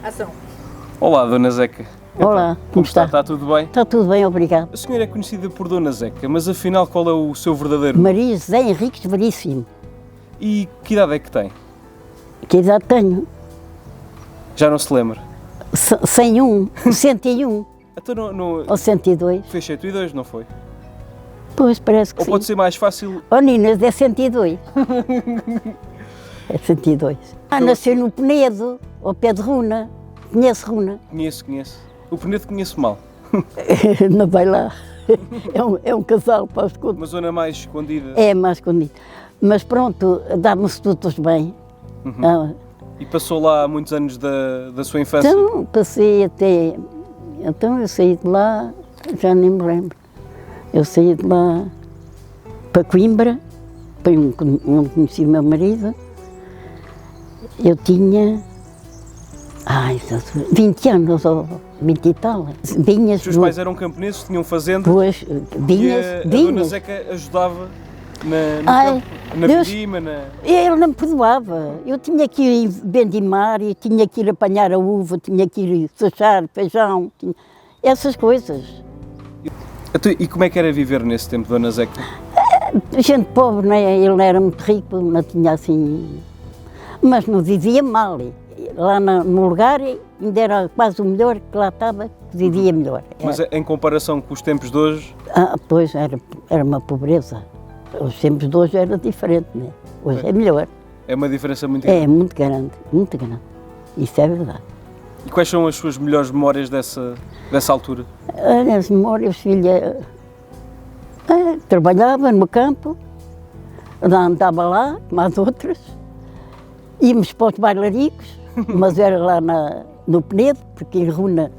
Ação. Olá, Dona Zeca. Olá, como está? está? Está tudo bem? Está tudo bem, obrigado. A senhora é conhecida por Dona Zeca, mas afinal qual é o seu verdadeiro nome? Maria José Henriques Veríssimo. E que idade é que tem? Que idade tenho? Já não se lembra? 101, 101 Então não ou 102. fez 102, não foi? Pois, parece que Ou sim. pode ser mais fácil... Oh, Ninas, é 102. É 102. Nasceu no Penedo, ao pé de Runa. Conhece Runa? Conheço. O Penedo conheço mal. Não vai lá. É um casal para os contos. Uma zona mais escondida. É mais escondido. Mas pronto, dá-me-se tudo bem. Ah, E passou lá muitos anos da sua infância? então, passei até... Então, eu saí de lá, já nem me lembro. Eu saí de lá para Coimbra, para onde conheci o meu marido. Eu tinha... 20 anos, ou 20 e tal. Vinhas... Os seus pais eram camponeses, tinham fazenda. Pois, E vinhas, a Dona vinhas. Zeca ajudava no Ai, campo, na Deus- vindima, na... Ele não me perdoava. Eu tinha que ir vendimar, e tinha que ir apanhar a uva, tinha que ir sachar feijão, essas coisas. Então, e como é que era viver nesse tempo, Dona Zeca? Gente pobre, né? Ele não era muito rico, não tinha assim... Mas não vivia mal. Lá no lugar ainda era quase o melhor que lá estava, vivia melhor. Mas em comparação com os tempos de hoje, Pois, era uma pobreza. Os tempos de hoje era diferente, né? Hoje é melhor. é uma diferença muito grande. É muito grande, muito grande. Isso é verdade. E quais são as suas melhores memórias dessa altura? Olha, as memórias, filha, trabalhava no campo, andava lá, como as outras, íamos para os bailaricos, mas era lá no Penedo, porque em Runa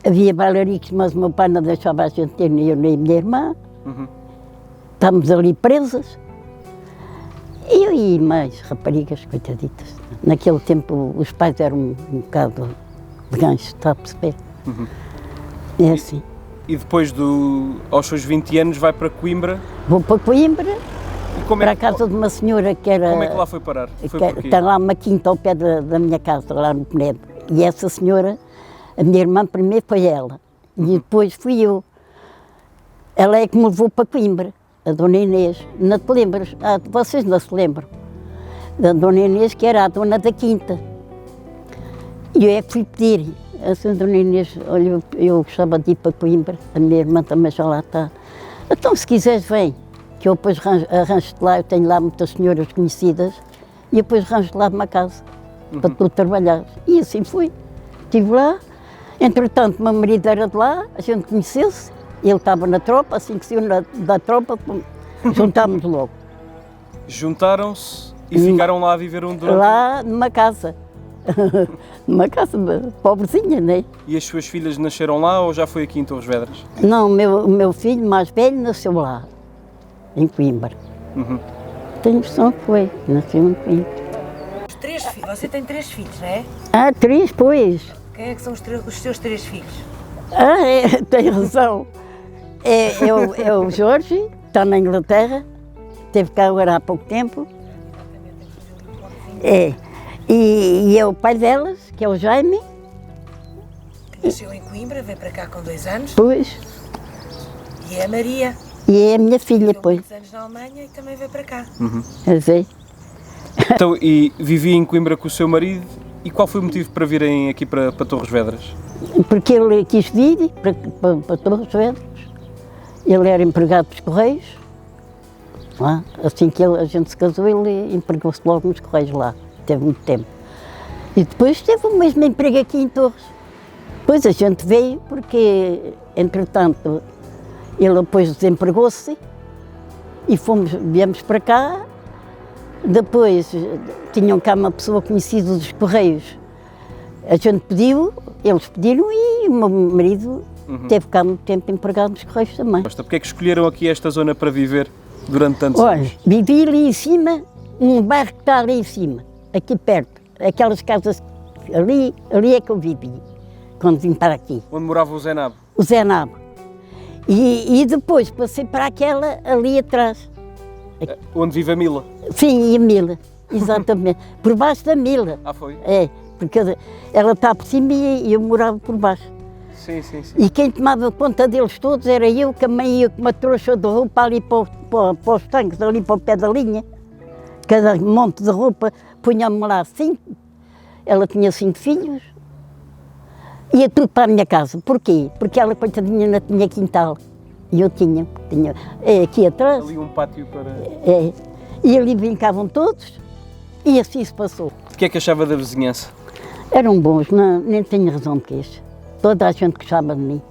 havia bailaricos, mas o meu pai não deixava a gente ter, nem eu nem a minha irmã. Estávamos ali presas. Eu e mais raparigas, coitaditas. Naquele tempo os pais eram um bocado de gancho, está a perceber? É assim. E depois, aos seus 20 anos, vai para Coimbra. Vou para Coimbra, E como para é, a casa de uma senhora que era... como é que lá foi parar? Foi porquê? Está lá uma quinta ao pé da minha casa, lá no Penedo. E essa senhora, a minha irmã primeiro foi ela, e depois fui eu. Ela é que me levou para Coimbra, a Dona Inês. Não te lembras? Vocês não se lembram? Da Dona Inês, que era a dona da quinta. E eu é que fui pedir. Assim, Dona Inês, olha, eu gostava de ir para Coimbra, a minha irmã também já lá está. Então, se quiseres, vem, que eu depois arranjo-te lá, eu tenho lá muitas senhoras conhecidas, e eu depois arranjo-te lá uma casa, para tu trabalhares. E assim fui. Estive lá, entretanto, o meu marido era de lá, a gente conheceu-se, ele estava na tropa, assim que saiu da tropa, juntámos logo. Juntaram-se e ficaram lá a viver um durante... Lá numa casa. Numa casa pobrezinha, né? E as suas filhas nasceram lá ou já foi aqui em Torres Vedras? Não, o meu filho mais velho nasceu lá, em Coimbra. Tenho noção que foi, nasceu em Coimbra. Você tem 3 filhos, não é? Três, pois. Quem é que são os seus 3 filhos? Tem razão. É o Jorge, está na Inglaterra, esteve cá agora há pouco tempo. E é o pai delas, que é o Jaime, Que nasceu em Coimbra, veio para cá com 2 anos. pois, E é a Maria, e é a minha filha, viveu pois. muitos anos na Alemanha e também veio para cá. Quer dizer, Então, e vivia em Coimbra com o seu marido. E qual foi o motivo para virem aqui para Torres Vedras? porque ele quis vir para Torres Vedras. Ele era empregado dos Correios. Lá. Assim que a gente se casou, ele empregou-se logo nos Correios lá. Teve muito tempo. E depois teve o mesmo emprego aqui em Torres. Depois a gente veio porque, entretanto, ele depois desempregou-se e viemos para cá. Depois tinham cá uma pessoa conhecida dos Correios. A gente pediu, eles pediram e o meu marido teve cá muito tempo empregado nos Correios também. Porque é que escolheram aqui esta zona para viver durante tantos Olha, anos? vivi ali em cima, um bairro que está ali em cima, aqui perto. Aquelas casas, ali é que eu vivi, quando vim para aqui. Onde morava o Zé Nabo? O Zé Nabo. E depois passei para aquela ali atrás. Onde vive a Mila? Sim, e a Mila, exatamente. Por baixo da Mila. Foi? É, porque ela está por cima e eu morava por baixo. Sim, sim, sim. E quem tomava conta deles todos era eu, que a mãe ia com uma trouxa de roupa ali para os tanques, ali para o pé da linha. Cada monte de roupa, punha-me lá 5. Ela tinha 5 filhos. Ia tudo para a minha casa. Porquê? Porque ela, coitadinha, não tinha quintal. E eu tinha aqui atrás. Ali um pátio para... É, e ali brincavam todos. E assim se passou. O que é que achava da vizinhança? Eram bons, não, nem tenho razão de queixa. Toda a gente gostava de mim.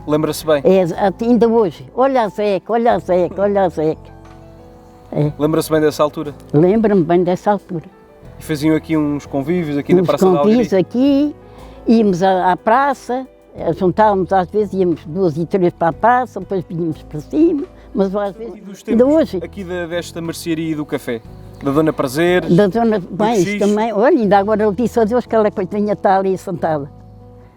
Lembra-se bem? É, ainda hoje. Olha a Zeca, olha a Zeca, olha a Zeca. É, Lembra-se bem dessa altura? lembro-me bem dessa altura. E faziam aqui uns convívios aqui na Uns Praça da convívios Alegria? aqui, íamos à praça, juntávamos às vezes, íamos 2 e 3 para a praça, depois vinhamos para cima, mas às vezes, E dos ainda tempos hoje, aqui desta mercearia e do café? Da Dona Prazeres? da zona, bem, Cochicho? isso também, olha, ainda agora ele disse a Deus que ela coitadinha está ali sentada.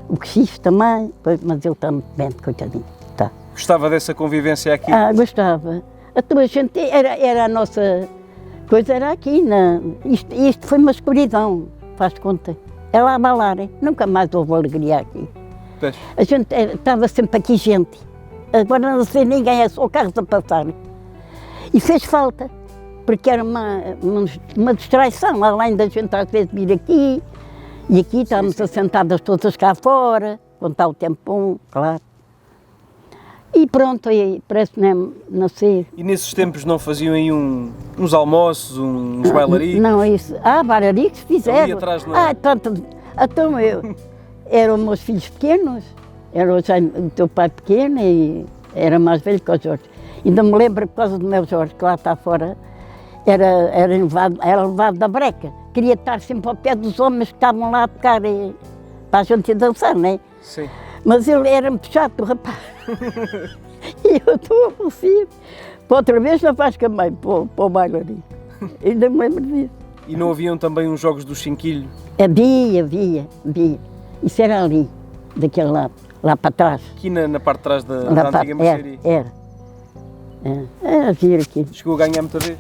O Cochicho também, pois, mas ele está muito bem, coitadinho, está. Gostava dessa convivência aqui? Ah, gostava. A tua gente, era a nossa coisa, era aqui, isto foi uma escuridão, faz conta. É lá a balar, nunca mais houve alegria aqui. Pois. A gente estava sempre aqui gente. Agora não sei ninguém, é só carros a passar. E fez falta, porque era uma distraição, além da gente às vezes vir aqui, e aqui estávamos assentadas todas cá fora, quando está o tempo bom, claro. E pronto, e parece não sei. E nesses tempos não faziam aí uns almoços, uns bailaricos? Não, isso. Ah, bailaricos fizeram. Ali atrás, não é? Ah, tanto. Então eu. Eram meus filhos pequenos, era o teu pai pequeno e era mais velho que o Jorge. Ainda me lembro por causa do meu Jorge, que lá está fora, era levado da breca. Queria estar sempre ao pé dos homens que estavam lá a tocar para a gente dançar, não é? Sim. Mas ele era muito chato, rapaz. E eu estou aborrecido. Para outra vez não faz caminho para o bailarino. Ainda me lembro disso. E não haviam também uns jogos do Chinquilho? Havia. Isso era ali, daquele lado, lá para trás. Aqui na parte de trás da Lá para, antiga mercearia? Era vir aqui. Chegou a ganhar muita vez?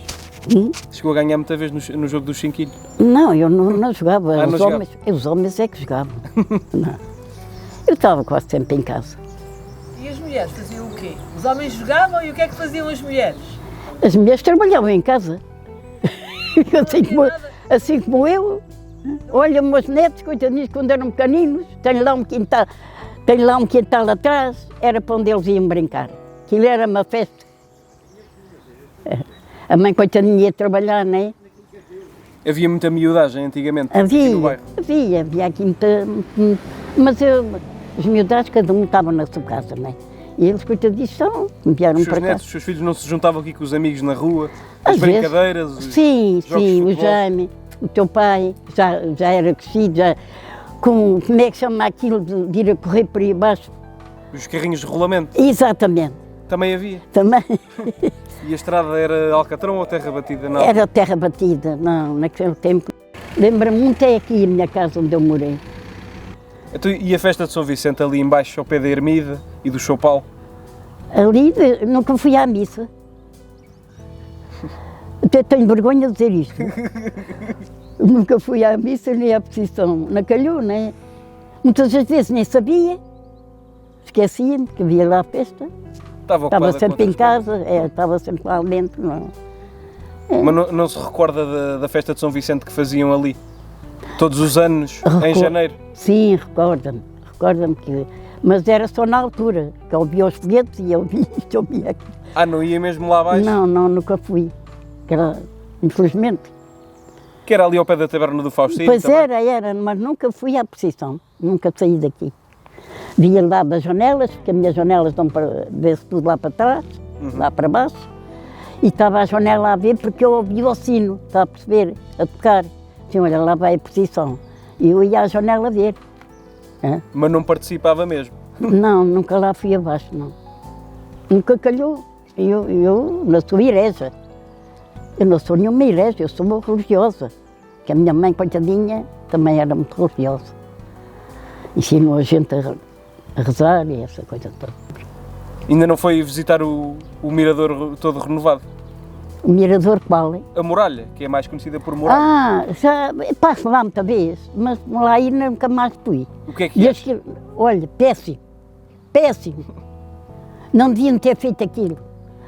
Hum? Chegou a ganhar muita vez no jogo do Chinquilho? Não, eu não jogava. Ah, não jogava? Os homens é que jogavam. Não. Eu estava quase sempre em casa. E as mulheres faziam o quê? Os homens jogavam e o que é que faziam as mulheres? As mulheres trabalhavam em casa. Assim como eu. Olha, meus netos, coitadinhos, quando eram pequeninos, tenho lá um quintal atrás, era para onde eles iam brincar. Aquilo era uma festa. A mãe, coitadinha, ia trabalhar, não é? Havia muita miudagem antigamente aqui no bairro? Havia aqui muita. Mas os miúdados, cada um estava na sua casa, não é? E eles, coitadinhos, vieram Os para seus cá. netos, os seus filhos não se juntavam aqui com os amigos na rua? As Às vezes. brincadeiras? Os Sim, jogos de sim, o futebol? Jaime, o teu pai, já era crescido, já, como é que chama aquilo de ir a correr por aí abaixo? Os carrinhos de rolamento? Exatamente, Também havia? também. E a estrada era alcatrão ou terra batida? Não. Era terra batida, não, naquele tempo. Lembra-me muito é aqui a minha casa onde eu morei. Então, e a festa de São Vicente ali embaixo, ao pé da Ermida e do Choupal? Ali nunca fui à missa. Até tenho vergonha de dizer isto. Nunca fui à missa nem à procissão. Não calhou, não é? Muitas das vezes nem sabia. Esquecia-me que havia lá a festa. Estava ocupada Estava sempre com em outras casa, estava sempre lá dentro. Não. coisas. Mas não se recorda da festa de São Vicente que faziam ali? Todos os anos, em janeiro? Sim, recorda-me que... Mas era só na altura, que eu via os foguetes e eu via isto, eu via aquilo. Ah, não ia mesmo lá abaixo? Não, nunca fui. Infelizmente. Que era ali ao pé da taberna do Faustino? Pois também? era, mas nunca fui à procissão, nunca saí daqui. Via lá das janelas, porque as minhas janelas dão para ver-se tudo lá para trás, lá para baixo. E estava a janela a ver porque eu ouvia o sino, está a perceber, a tocar. Assim, olha, lá vai a procissão. E eu ia à janela ver. Hã? Mas não participava mesmo? Não, nunca lá fui abaixo, não. Nunca calhou. Eu não sou igreja. Eu não sou nenhuma igreja, eu sou uma religiosa. Que a minha mãe, coitadinha, também era muito religiosa. Ensinou a gente a rezar e essa coisa toda. Ainda não foi visitar o mirador todo renovado? O mirador qual é? A muralha, que é mais conhecida por muralha. Ah, já passo lá muita vez, mas lá aí nunca mais fui. O que é que Desde é? que, olha, péssimo, péssimo. Não deviam ter feito aquilo.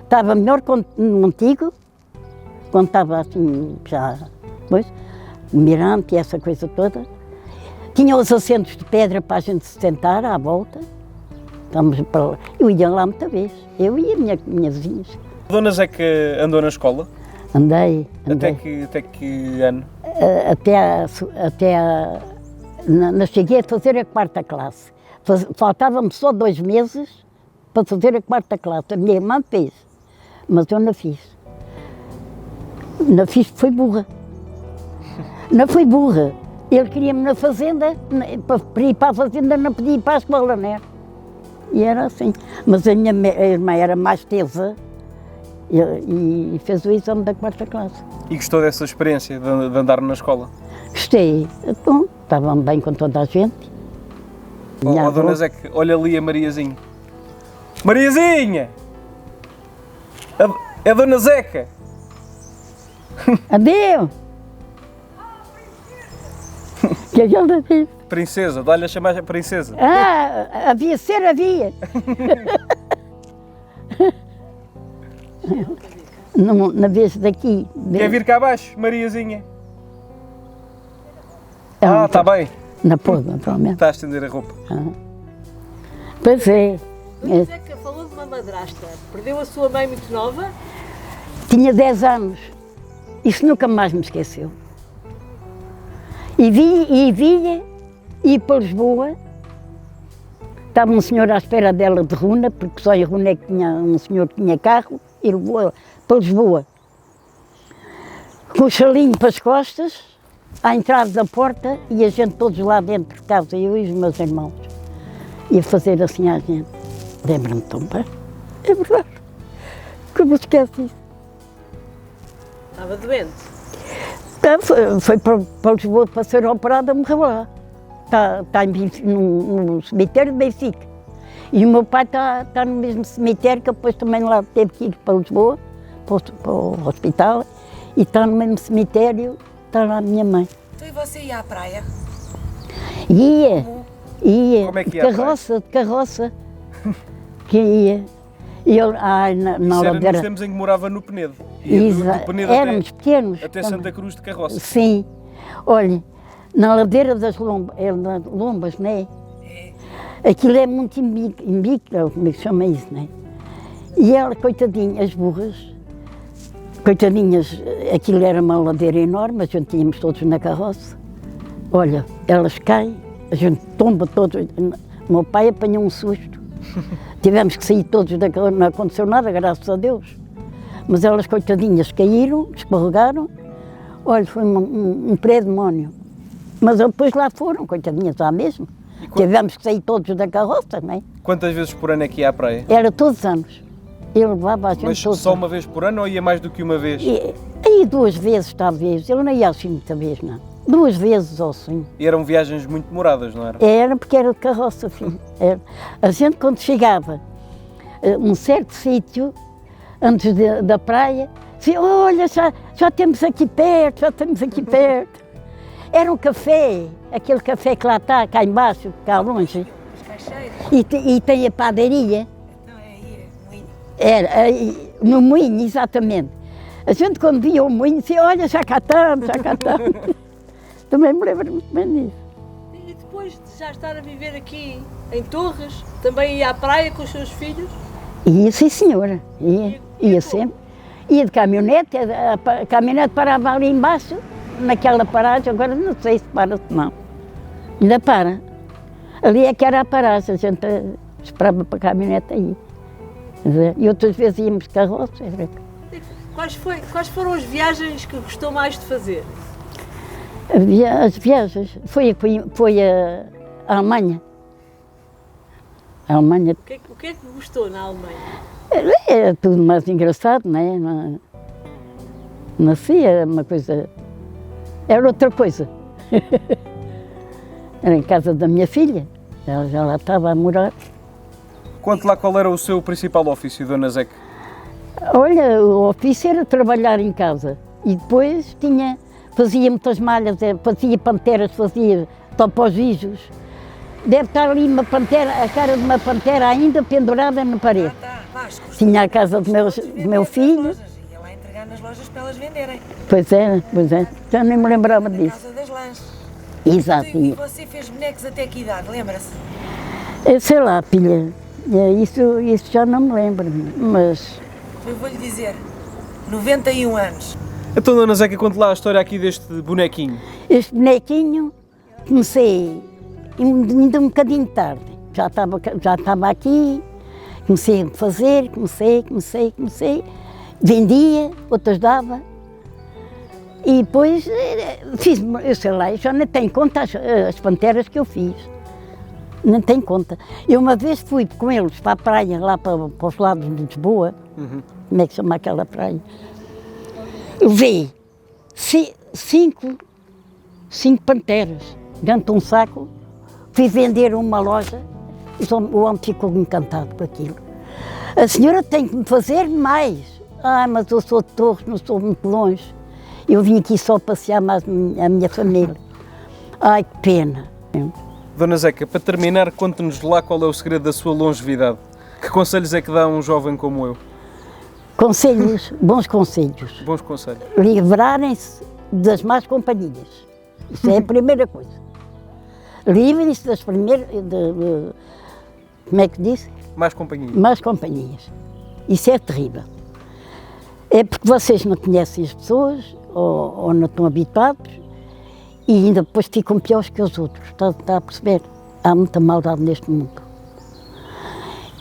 Estava melhor no antigo, quando estava assim, já, pois, o mirante e essa coisa toda. Tinha os assentos de pedra para a gente se sentar à volta. Estamos para lá. Eu ia lá muita vez, eu e minhas vizinhas. A Dona Zeca andou na escola? Andei. Até que ano? Cheguei a fazer a 4ª classe. Faltavam-me só 2 meses para fazer a 4ª classe. A minha irmã fez, mas eu não fiz. Não fiz porque fui burra. Não fui burra. Ele queria-me na fazenda, para ir para a fazenda não podia ir para a escola, não é? E era assim. Mas a minha irmã era mais tesa e fez o exame da 4ª classe. E gostou dessa experiência de andar na escola? Gostei. Bom, estavam bem com toda a gente. Oh, Dona Zeca, olha ali a Mariazinha. Mariazinha! É a Dona Zeca! Adeus! Que é que ele disse? Princesa, dá-lhe a chamar a princesa. Ah, havia ser, havia. Na vez daqui. Quer vir cá abaixo, Mariazinha? Ah, está bem. Na poda, naturalmente. Está a estender a roupa. Pois é. Dona Zeca falou de uma madrasta. Perdeu a sua mãe muito nova? Tinha 10 anos. Isso nunca mais me esqueceu. E via ir para Lisboa. Estava um senhor à espera dela de Runa, porque só em Runa é que tinha um senhor que tinha carro, e levou para Lisboa. Com o chalinho para as costas, à entrada da porta, e a gente todos lá dentro de casa, eu e os meus irmãos. Ia fazer assim à gente. Lembra-me tão bem. É verdade. Como esquece isso? Estava doente. Foi para Lisboa para ser operada, morreu lá. Está no cemitério de Benfica. E o meu pai está no mesmo cemitério, que depois também lá teve que ir para Lisboa, para o hospital, e está no mesmo cemitério, está lá a minha mãe. Então e você ia à praia? Ia. Como é que de ia à carroça, que ia. E eu, na Isso era Ladeira. nos tempos em que morava no Penedo. Ia do Penedo Éramos pequenos. até Santa Cruz de carroça. Sim. Olha, na ladeira das Lombas, não é? Aquilo é muito imbica, como é que se chama isso, não é? E ela, coitadinha, as burras, coitadinhas, aquilo era uma ladeira enorme, a gente tínhamos todos na carroça. Olha, elas caem, a gente tomba todos. O meu pai apanhou um susto. Tivemos que sair todos da carroça, não aconteceu nada, graças a Deus. Mas elas, coitadinhas, caíram, escorregaram. Olha, foi um pré-demónio. Mas depois lá foram, coitadinhas, lá mesmo. Tivemos que sair todos da carroça, não é? Quantas vezes por ano é que ia à praia? Era todos os anos. Eu levava a gente Mas todos os só anos. uma vez por ano ou ia mais do que uma vez? Aí 2 vezes, talvez. Eu não ia assim muita vez, não. 2 vezes ou assim. E eram viagens muito demoradas, não era? Era porque era de carroça, filho. Era. A gente, quando chegava a um certo sítio, antes da praia, dizia, olha, já temos aqui perto, já temos aqui perto. Era um café, aquele café que lá está, cá embaixo, cá longe. Os caixeiros? E tem a padaria. Não, é aí, é moinho. Era, aí, no moinho, exatamente. A gente, quando via o moinho, dizia, olha, já cá estamos, já cá estamos. Também me lembro muito bem disso. E depois de já estar a viver aqui em Torres, também ia à praia com os seus filhos? Ia, sim, senhora. Ia sempre. Ia de caminhonete, a caminhonete parava ali embaixo, naquela paragem, agora não sei se para ou não. Ainda para. Ali é que era a paragem, a gente esperava para a caminhonete aí. E outras vezes íamos de carroça. Quais foram as viagens que gostou mais de fazer? As viagens, foi a Alemanha. A Alemanha. O que é que gostou na Alemanha? Era tudo mais engraçado, não é? Não sei, era uma coisa. Era outra coisa. Era em casa da minha filha, ela já lá estava a morar. Conte lá qual era o seu principal ofício, Dona Zeca. Olha, o ofício era trabalhar em casa e depois fazia muitas malhas, fazia panteras, fazia topogijos. Deve estar ali uma pantera, a cara de uma pantera ainda pendurada na parede. Vasco. Tinha a casa do meu filho. Ia lá entregar nas lojas para elas venderem. Pois é, já nem me lembrava Na disso. casa das lãs. Exato. E você fez bonecos até que idade, lembra-se? Sei lá, filha, isso já não me lembro, mas Eu vou-lhe dizer, 91 anos. Então, Dona Zeca, conte lá a história aqui deste bonequinho. este bonequinho comecei ainda um bocadinho tarde. Já estava aqui, comecei a fazer, comecei, vendia, outras dava. E depois fiz, eu sei lá, eu já não tenho conta as panteras que eu fiz. Não tenho conta. Eu uma vez fui com eles para a praia, lá para os lados de Lisboa, como é que chama aquela praia? Levei cinco panteras dentro de um saco, fui vender a uma loja, o homem ficou encantado com aquilo. A senhora tem que me fazer mais. Ah, mas eu sou de Torres, não sou muito longe. Eu vim aqui só passear mais a minha família. Ai, que pena. Dona Zeca, para terminar, conte-nos lá qual é o segredo da sua longevidade. Que conselhos é que dá a um jovem como eu? Conselhos, bons conselhos. Bons conselhos. Livrarem-se das más companhias. Isso é a primeira coisa. Livrem-se das primeiras. Como é que diz? Mais companhia. Más companhias. Isso é terrível. É porque vocês não conhecem as pessoas ou não estão habituados e ainda depois ficam piores que os outros. Está a perceber? Há muita maldade neste mundo.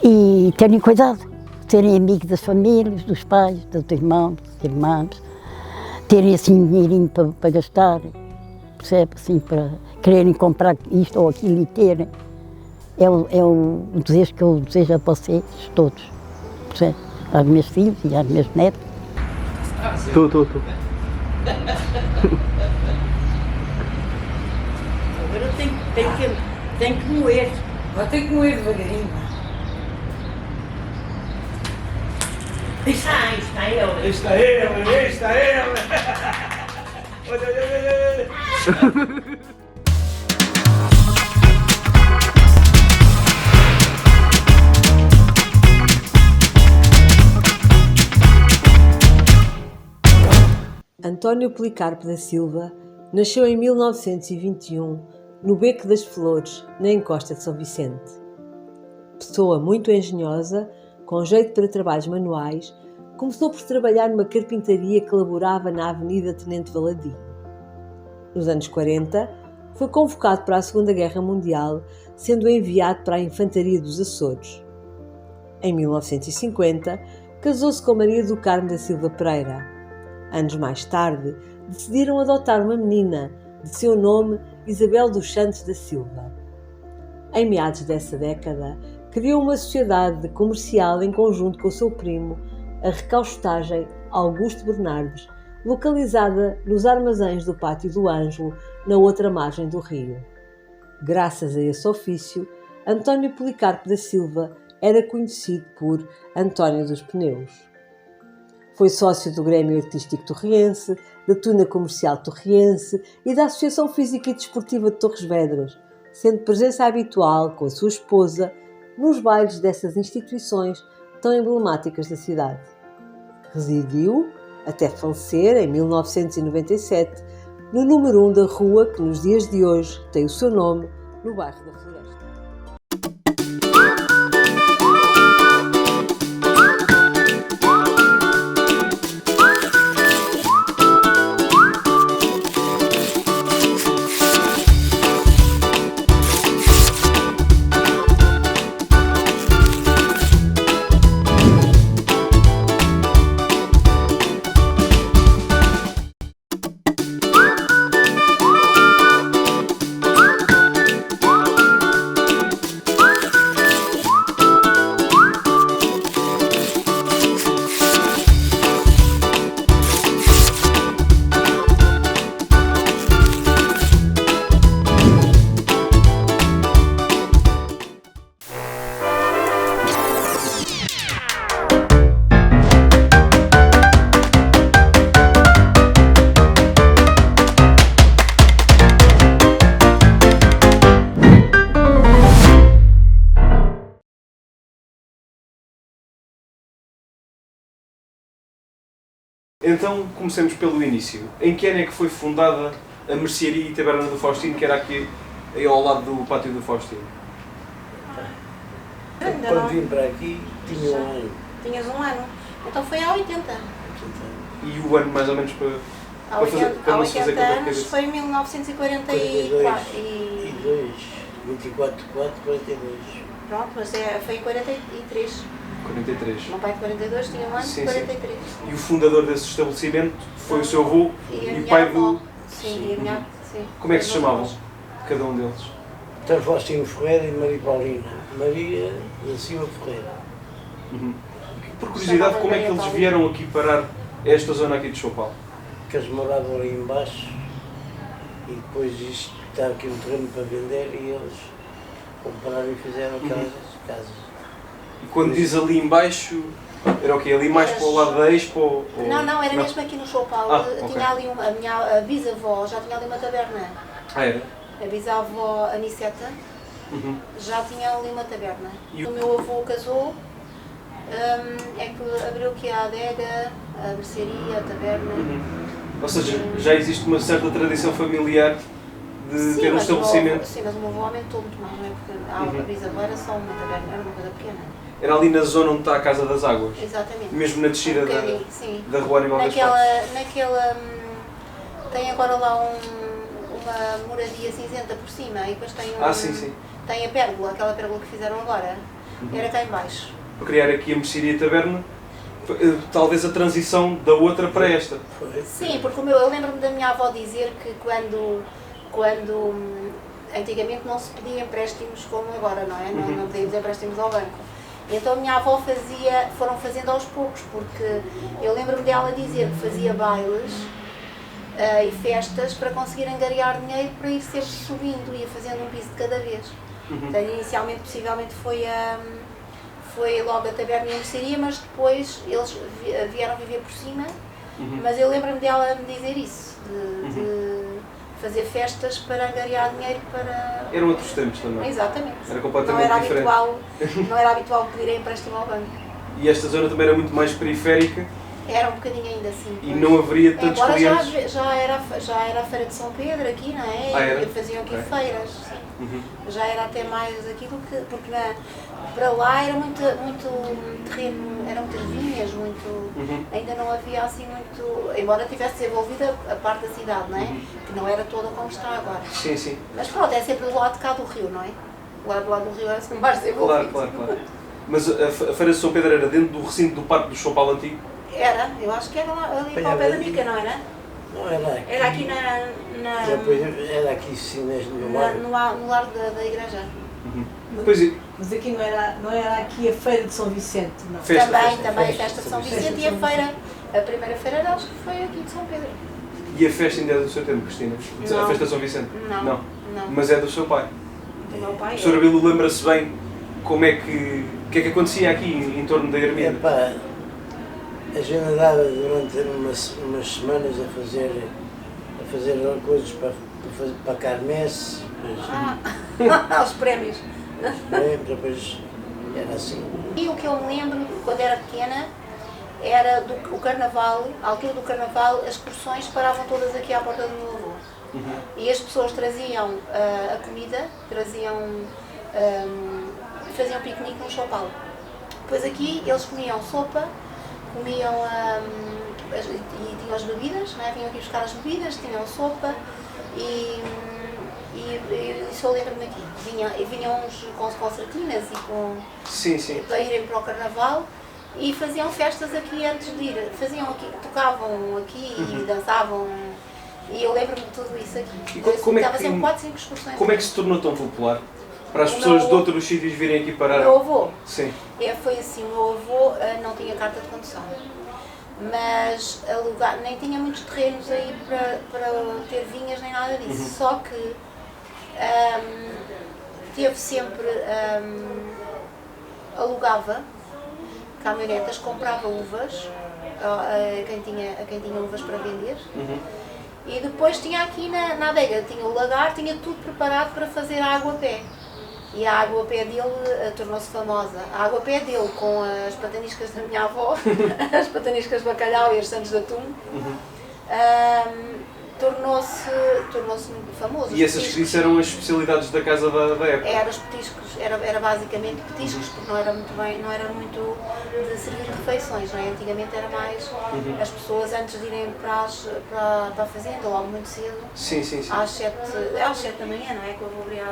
E terem cuidado. Serem amigos das famílias, dos pais, dos irmãos, das irmãs. Terem assim um dinheirinho para gastar. Percebe? Assim, para quererem comprar isto ou aquilo e terem. É o desejo que eu desejo a vocês todos. Percebe? Aos meus filhos e aos meus netos. Estou. Agora tem que moer. Vai ter que moer devagarinho. Está ele. Está ele! Olha. António Policarpo da Silva nasceu em 1921 no Beco das Flores, na encosta de São Vicente. Pessoa muito engenhosa, com jeito para trabalhos manuais, começou por trabalhar numa carpintaria que laborava na Avenida Tenente Valadim. Nos anos 40, foi convocado para a Segunda Guerra Mundial, sendo enviado para a Infantaria dos Açores. Em 1950, casou-se com Maria do Carmo da Silva Pereira. Anos mais tarde, decidiram adotar uma menina, de seu nome Isabel dos Santos da Silva. Em meados dessa década, criou uma sociedade comercial em conjunto com o seu primo, a Recaustagem Augusto Bernardes, localizada nos armazéns do Pátio do Ângelo, na outra margem do rio. Graças a esse ofício, António Policarpo da Silva era conhecido por António dos Pneus. Foi sócio do Grêmio Artístico Torriense, da Tuna Comercial Torriense e da Associação Física e Desportiva de Torres Vedras, sendo presença habitual com a sua esposa nos bailes dessas instituições tão emblemáticas da cidade. Residiu, até falecer, em 1997, no número 1 da rua que nos dias de hoje tem o seu nome, no bairro da Floresta. Então, comecemos pelo início. Em que ano é que foi fundada a mercearia e taberna do Faustino, que era aqui aí ao lado do pátio do Faustino? Quando vim para aqui, tinha um ano. Tinhas um ano. Então foi há 80. E o ano mais ou menos para, Há para, fazer, 80, para há não se fazer 80 conta de anos cabeça? foi em 1944. 42, 24 de 4, 42. Pronto, mas foi em 43. 43. O meu pai de 42 tinha um ano Sim, de 43. E o fundador desse estabelecimento foi o seu avô E a e o minha pai avó. do... Sim, e a minha... Sim. Como é que se Os meus chamavam? avós. Cada um deles. Então Faustino Ferreira e Maria Paulina. Maria da Silva Ferreira. Por curiosidade, como é que eles Chamavam vieram aqui parar a esta zona aqui de Choupal? Que eles moravam ali embaixo e depois isto está aqui um terreno para vender e eles compraram e fizeram casas. E quando diz ali embaixo, era o quê? Ali mais para o lado da Expo? Ou... Não, era mesmo aqui no Choupal. Ok. Tinha ali a minha bisavó, já tinha ali uma taberna. Ah, era? A bisavó Aniceta já tinha ali uma taberna. E O meu avô casou, é que abriu aqui a adega, a mercearia, a taberna. Ou seja, já existe uma certa tradição familiar de ter um mas estabelecimento. Sim, mas o meu avô aumentou muito mais, não é? Porque a bisavó era só uma taberna, era uma coisa pequena. Era ali na zona onde está a Casa das Águas? Exatamente. Mesmo na descida bocadinho, sim. da Rua Aníbal das Passos? Naquela. Tem agora lá uma moradia cinzenta por cima e depois tem Sim. tem a pérgola, aquela pérgola que fizeram agora. Era cá em baixo. Para criar aqui a mercearia e taberna, talvez a transição da outra para esta. Sim, porque eu lembro-me da minha avó dizer que quando antigamente não se pedia empréstimos como agora, não é? Não pedíamos empréstimos ao banco. Então a minha avó foram fazendo aos poucos, porque eu lembro-me dela dizer que fazia bailes e festas para conseguir angariar dinheiro para ir sempre subindo, ia fazendo um piso de cada vez. Então, inicialmente, possivelmente, foi logo a taberna e a mercearia, mas depois eles vieram viver por cima. Mas eu lembro-me dela me dizer isso, de fazer festas para angariar dinheiro para... Eram outros tempos também. Exatamente. Era completamente diferente. Não era habitual pedir empréstimo ao banco. E esta zona também era muito mais periférica. Era um bocadinho ainda assim. E não haveria tantos Embora clientes. já era a Feira de São Pedro aqui, não é? Era? E faziam aqui Ok. feiras. Sim. Já era até mais aqui do que. Porque para lá era muito terreno, eram muitas vinhas, ainda não havia assim muito. Embora tivesse desenvolvida a parte da cidade, não é? Que não era toda como está agora. Sim. Mas pronto, é sempre do lado de cá do rio, não é? O lado do rio era sempre mais desenvolvido. Claro. Mas a Feira de São Pedro era dentro do recinto do Parque do Choupal Antigo? Era, eu acho que era lá, ali para o pé da bica, não era? Não era aqui. Era aqui Era aqui sim, no mar. no largo da igreja. Mas aqui não era aqui a Feira de São Vicente, não? Também a festa de São Vicente e a feira. A primeira feira acho que foi aqui de São Pedro. E a festa ainda é do seu tempo, Cristina? Não. A festa de São Vicente? Não. Mas é do seu pai? Do meu pai. O Sr. Abilo lembra-se bem como é que... O que é que acontecia aqui em torno da ermida? Epá, a gente andava durante umas semanas a fazer coisas para a Carmesse, Os prémios. depois era assim. E o que eu me lembro, quando era pequena, era o carnaval, à altura do carnaval, as excursões paravam todas aqui à porta do meu avô. E as pessoas traziam a comida, faziam piquenique no Choupal. Depois aqui eles comiam sopa, comiam e tinham as bebidas, não é? Vinham aqui buscar as bebidas, tinham sopa e isso eu lembro-me aqui. Vinham uns com concertinas e com... Sim. para irem para o carnaval e faziam festas aqui antes de ir. Tocavam aqui e dançavam. E eu lembro-me de tudo isso aqui. E como é que, sempre 4, 5 excursões. Como é que se tornou tão popular? Para as pessoas de outros sítios virem aqui parar? O meu avô? Sim. Foi assim, o meu avô não tinha carta de condução. Mas nem tinha muitos terrenos aí para ter vinhas nem nada disso. Só que teve sempre, alugava caminhonetas, comprava uvas a quem tinha uvas para vender. E depois tinha aqui na adega, tinha o lagar, tinha tudo preparado para fazer água a pé. E a água a pé dele tornou-se famosa. A água a pé dele, com as pataniscas da minha avó, as pataniscas de bacalhau e as santos de atum, tornou-se muito famoso. E essas que eram as especialidades da casa da época? Era os petiscos, era basicamente petiscos, porque não era muito de servir refeições, não é? Antigamente era mais as pessoas antes de irem para a fazenda, logo muito cedo, Sim. às 7 da manhã, não é? Que eu vou abrir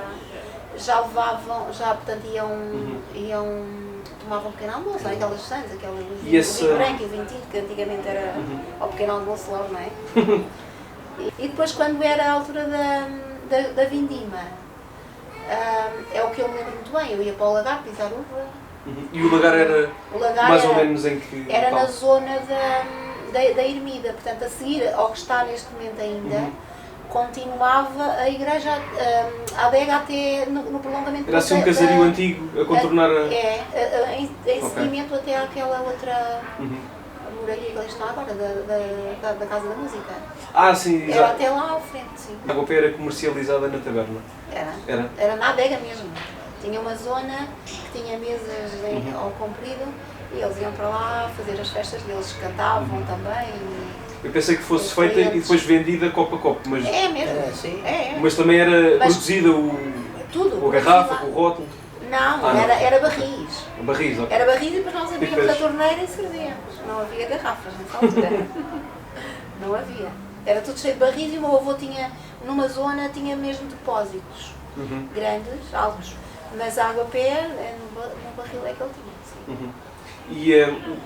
já levavam, portanto tomavam um pequeno almoço, não é? Aquelas sandes, o vinho branco e o vinho tinto, que antigamente era ao pequeno almoço logo, não é? E depois, quando era a altura da vindima, é o que eu me lembro muito bem, eu ia para o lagar pisar uva. E o lagar era mais ou menos em que... Era na zona da Ermida, portanto, a seguir ao que está neste momento ainda, continuava a igreja, a adega até no prolongamento... Era assim um casario antigo a contornar a... em seguimento até àquela outra... muralha que ali está agora, da Casa da Música. Sim, exato. Era até lá à frente, sim. A água a pé era comercializada na taberna? Era na adega mesmo. Tinha uma zona que tinha mesas ao comprido e eles iam para lá fazer as festas deles, cantavam também. Eu pensei que fosse feita e depois vendida copo a copo, mas... É mesmo. Era assim? Mas também era produzida tudo, a garrafa, com o rótulo? Não, era barris. Barris, ok. Era barris e depois nós abríamos a torneira e servíamos. Não havia garrafas nessa altura. Não havia. Era tudo cheio de barris e o meu avô tinha, numa zona, tinha mesmo depósitos grandes, altos. Mas a água a pé, no barril é que ele tinha. Sim. E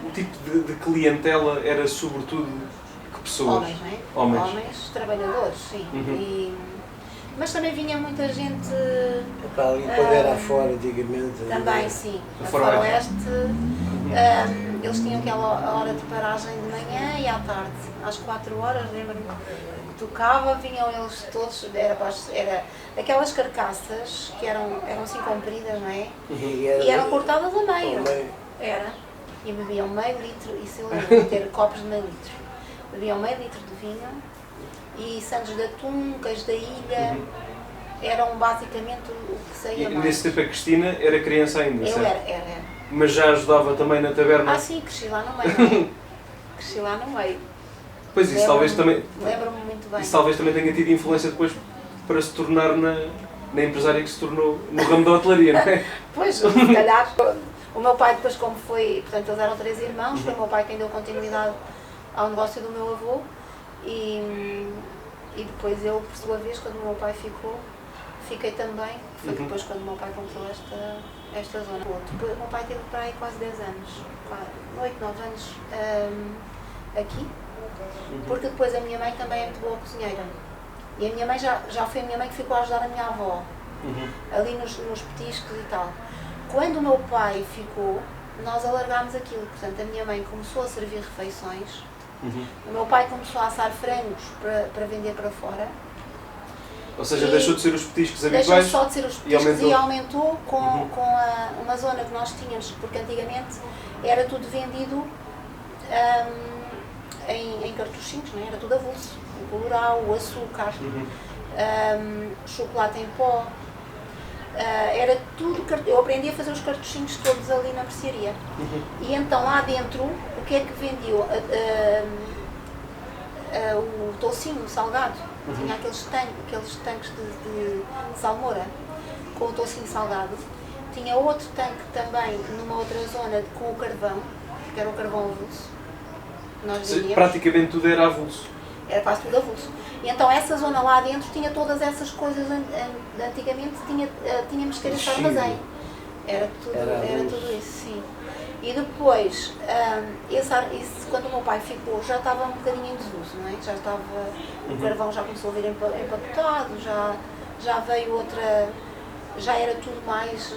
o tipo de clientela era sobretudo que pessoas? Homens, não é? Homens trabalhadores, sim. Mas também vinha muita gente... Para ali quando era afora, antigamente. Também, sim. A Faroeste. Eles tinham aquela hora de paragem de manhã e à tarde, às 4 horas, lembro-me que tocava, vinham eles todos, era aquelas carcaças que eram assim compridas, não é? E eram cortadas a meio. Era. E bebiam meio litro, isso eu lembro de ter copos de meio litro. Bebiam meio litro de vinho e sandes de atum, queijo da ilha, eram basicamente o que saía mais. E nesse tempo a Cristina era criança ainda, Eu certo? era. Mas já ajudava também na taberna? Sim, cresci lá no meio, não é? Cresci lá no meio. Pois isso talvez também... Lembro-me muito bem. Isso talvez também tenha tido influência depois para se tornar na empresária que se tornou no ramo da hotelaria, não é? Pois, se calhar. O meu pai depois, como foi, portanto eles eram 3 irmãos, foi o meu pai quem deu continuidade ao negócio do meu avô e depois eu, por sua vez, quando o meu pai ficou, fiquei também, foi depois quando o meu pai comprou esta zona. Depois, o meu pai teve para aí quase 10 anos, 8, 9 anos aqui, porque depois a minha mãe também é muito boa cozinheira. E a minha mãe já foi a minha mãe que ficou a ajudar a minha avó, ali nos petiscos e tal. Quando o meu pai ficou, nós alargámos aquilo, portanto a minha mãe começou a servir refeições, o meu pai começou a assar frangos para vender para fora. Ou seja, deixou de ser os petiscos habituais? Deixou só de ser os petiscos e aumentou com uma zona que nós tínhamos, porque antigamente era tudo vendido em cartuchinhos, não é? Era tudo avulso, o colorau, o açúcar, chocolate em pó. Era tudo, eu aprendi a fazer os cartuchinhos todos ali na mercearia. E então lá dentro, o que é que vendiam? O toucinho salgado, tinha aqueles tanques de salmoura com o toucinho salgado. Tinha outro tanque também numa outra zona com o carvão, que era o carvão avulso. Nós vendíamos. Praticamente tudo era avulso. Era quase tudo avulso. E então essa zona lá dentro tinha todas essas coisas, antigamente tínhamos que ter esse armazém. Era tudo isso, sim. E depois, quando o meu pai ficou, já estava um bocadinho em desuso, não é? Já estava, o carvão já começou a vir empacotado, já veio outra, já era tudo mais,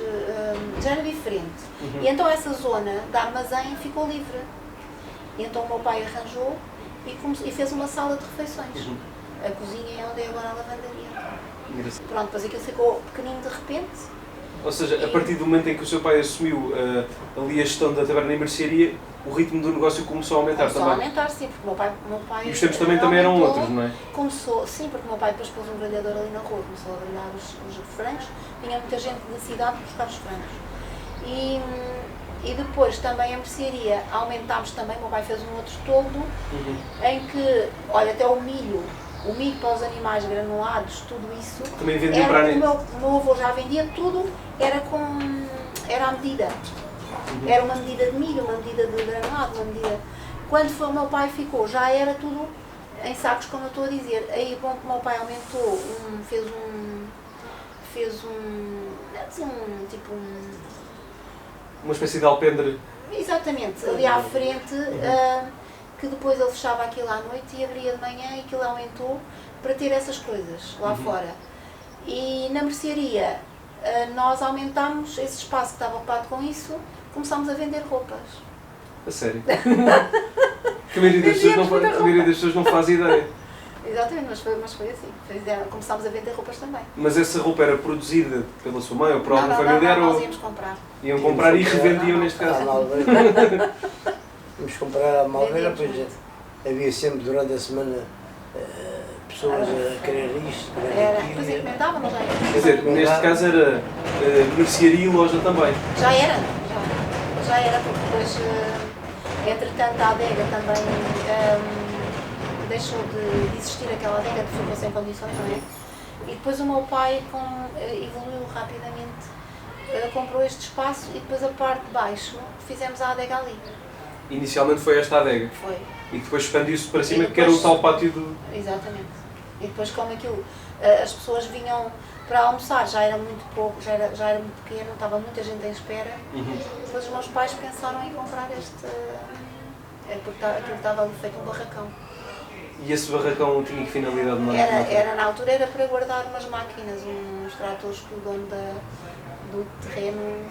já era diferente. E então essa zona da armazém ficou livre. E então o meu pai arranjou e fez uma sala de refeições. A cozinha é onde é agora a lavandaria. Pronto, depois aquilo ficou pequenino de repente Ou seja, a partir do momento em que o seu pai assumiu ali a gestão da taberna e mercearia, o ritmo do negócio começou a aumentar Começou também. a aumentar, sim, porque o meu pai E os tempos também eram aumentou. outros, não é? Começou, sim, porque o meu pai depois pôs um grelhador ali na rua, começou a grelhar os frangos, vinha muita gente da cidade buscar os frangos. E depois também a mercearia, aumentámos também, o meu pai fez um outro toldo, em que, olha, até o milho para os animais granulados, tudo isso, Também vendiam para a net. o meu avô já vendia tudo, era à medida. Era uma medida de milho, uma medida de granulado, uma medida... Quando foi o meu pai ficou, já era tudo em sacos, como eu estou a dizer. Aí, bom, que o meu pai aumentou, Uma espécie de alpendre. Exatamente, ali à frente, que depois ele fechava aquilo à noite e abria de manhã e aquilo aumentou para ter essas coisas lá fora. E na mercearia, nós aumentámos esse espaço que estava ocupado com isso, começámos a vender roupas. A sério. Que a maioria das pessoas não faz ideia. Exatamente, mas foi assim. Começámos a vender roupas também. Mas essa roupa era produzida pela sua mãe ou por algum Não, familiar? nós ou íamos comprar. iam comprar e revendiam neste caso? Vamos comprar a Malveira, pois havia sempre durante a semana pessoas a querer isto, Depois encomendávamos, já era. Quer dizer, neste caso era mercearia e loja também. Já era, porque depois, entretanto, a adega também deixou de existir aquela adega, ficou sem condições, não é? E depois o meu pai evoluiu rapidamente, comprou este espaço e depois a parte de baixo fizemos a adega ali. Inicialmente foi esta adega. Foi. E depois expandiu-se para cima, E depois- que era o tal pátio do... Exatamente. E depois como aquilo, as pessoas vinham para almoçar, já era muito pouco, já era muito pequeno, estava muita gente em espera. Depois os meus pais pensaram em comprar porque aquilo estava ali feito um barracão. E esse barracão tinha que finalidade? Não é? Era, na altura era para guardar umas máquinas, uns tratores que o dono do terreno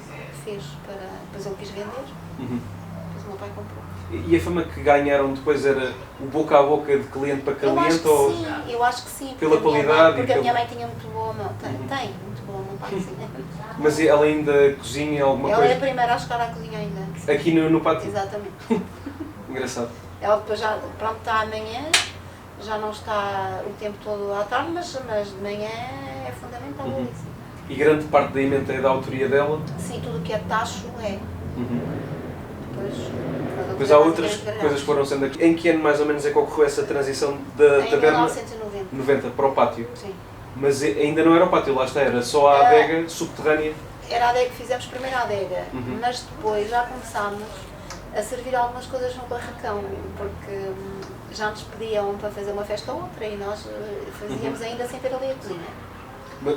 fez para... Depois ele quis vender, depois o meu pai comprou. E a fama que ganharam depois era o boca a boca de cliente para cliente? Eu acho que sim. Pela qualidade? Porque a minha mãe tinha muito boa mão. Tem muito boa mão, pai, sim. Mas ela ainda cozinha alguma Ela coisa? é a primeira a chegar à cozinha ainda. Aqui no pátio? Exatamente. Engraçado. Ela depois já, pronto, está amanhã, já não está o tempo todo à tarde, mas de manhã é fundamental isso. E grande parte da emenda é da autoria dela? Sim, tudo o que é tacho é. Depois há outras coisas que foram sendo aqui. Em que ano mais ou menos é que ocorreu essa transição da Em taberna 1990. 90 para o pátio? Sim. Mas ainda não era o pátio, lá está, era só a adega subterrânea? Era a adega que fizemos primeiro a adega, mas depois já começámos a servir algumas coisas no barracão, porque já nos pediam para fazer uma festa ou outra e nós fazíamos ainda sem ter ali a cozinha.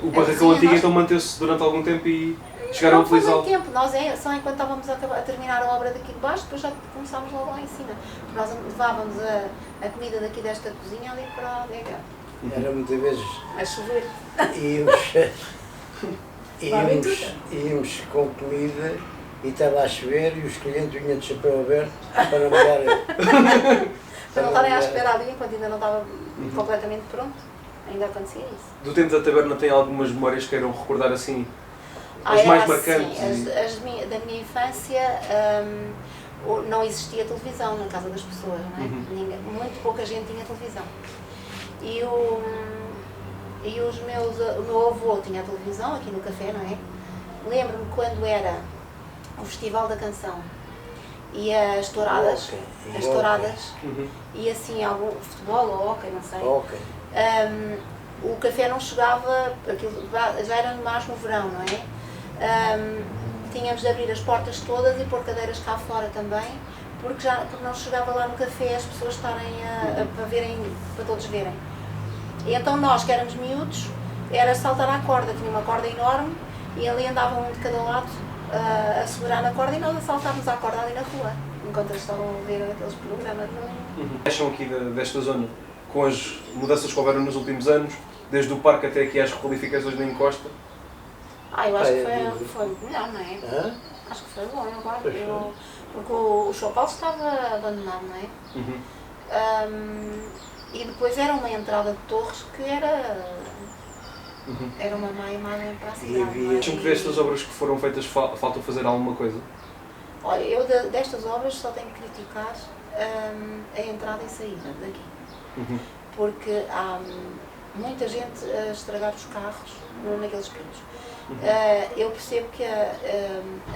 O barracão antigo então manteve-se durante algum tempo e chegaram a Não foi utilizá-lo? muito tempo, nós só enquanto estávamos a terminar a obra daqui de baixo, depois já começámos logo lá em cima. Nós levávamos a comida daqui desta cozinha ali para a adega. Era muitas vezes A chover. íamos com comida e estava a chover e os clientes vinham de chapéu aberto para não mudar. Para não estarem à espera ali enquanto ainda não estava completamente pronto. Ainda acontecia isso. Do tempo da taberna tem algumas memórias que queiram recordar assim? As mais marcantes? Sim, da minha infância não existia televisão na casa das pessoas, não é? Muito pouca gente tinha televisão. E o meu avô tinha a televisão aqui no café, não é? Lembro-me quando era o Festival da Canção e as touradas, e assim algum futebol ou hóquei, não sei. O café não chegava, já era mais no verão, não é? Tínhamos de abrir as portas todas e pôr cadeiras cá fora também, porque não chegava lá no café as pessoas estarem para todos verem. E então nós, que éramos miúdos, era saltar à corda, tinha uma corda enorme e ali andavam um de cada lado a segurar na corda e nós a saltávamos à corda ali na rua, enquanto eles estavam a ver aqueles programas. Acham aqui desta zona, com as mudanças que houveram nos últimos anos, desde o parque até aqui às requalificações da encosta? Eu acho que foi melhor, não é? Acho que foi bom, porque o São Paulo estava abandonado, não é? E depois era uma entrada de Torres que era Era uma má imagem para a E cidade. havia- não é? Acham que destas obras que foram feitas falta fazer alguma coisa? Olha, eu destas obras só tenho que criticar a entrada e saída daqui. Porque há muita gente a estragar os carros naqueles pinos. Eu percebo que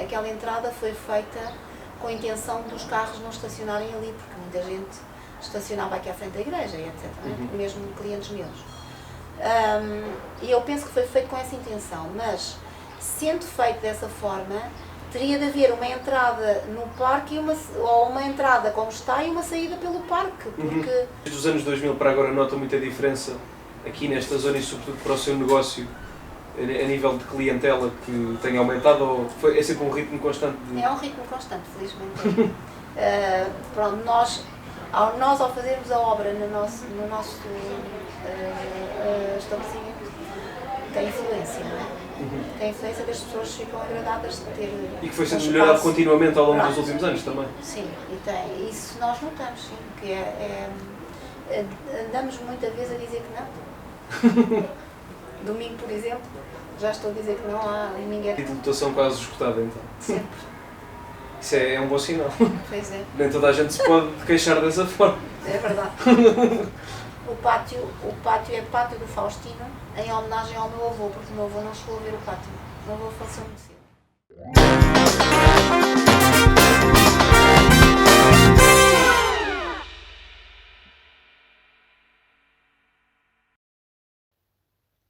aquela entrada foi feita com a intenção dos carros não estacionarem ali, porque muita gente estacionava aqui à frente da igreja, e etc. Mesmo clientes meus. E eu penso que foi feito com essa intenção, mas sendo feito dessa forma, teria de haver uma entrada no parque ou uma entrada como está e uma saída pelo parque, porque Desde os anos 2000 para agora nota muita diferença aqui nesta zona e sobretudo para o seu negócio a nível de clientela que tem aumentado ou é sempre um ritmo constante de... é um ritmo constante, felizmente. Pronto, nós ao fazermos a obra no nosso estabelecimento, tem influência, não é? Tem influência das pessoas ficam agradadas de ter. E que foi sendo um melhorado espaço. continuamente ao longo dos Pronto. últimos anos também. Sim, e tem. Isso nós notamos, sim, que andamos muita vez a dizer que não. Domingo, por exemplo, já estou a dizer que não há domingo E de lotação quase esgotada então. sempre. Isso é um bom sinal. Pois é, Nem toda a gente se pode queixar dessa forma. é verdade. O pátio é Pátio do Faustino, em homenagem ao meu avô, porque o meu avô não chegou a ver o pátio. O meu avô faleceu muito cedo.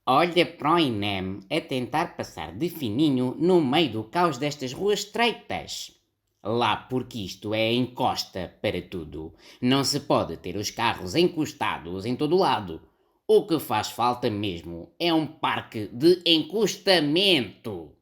Olha para o INEM a tentar passar de fininho no meio do caos destas ruas estreitas. Lá porque isto é encosta para tudo. Não se pode ter os carros encostados em todo lado. O que faz falta mesmo é um parque de encostamento.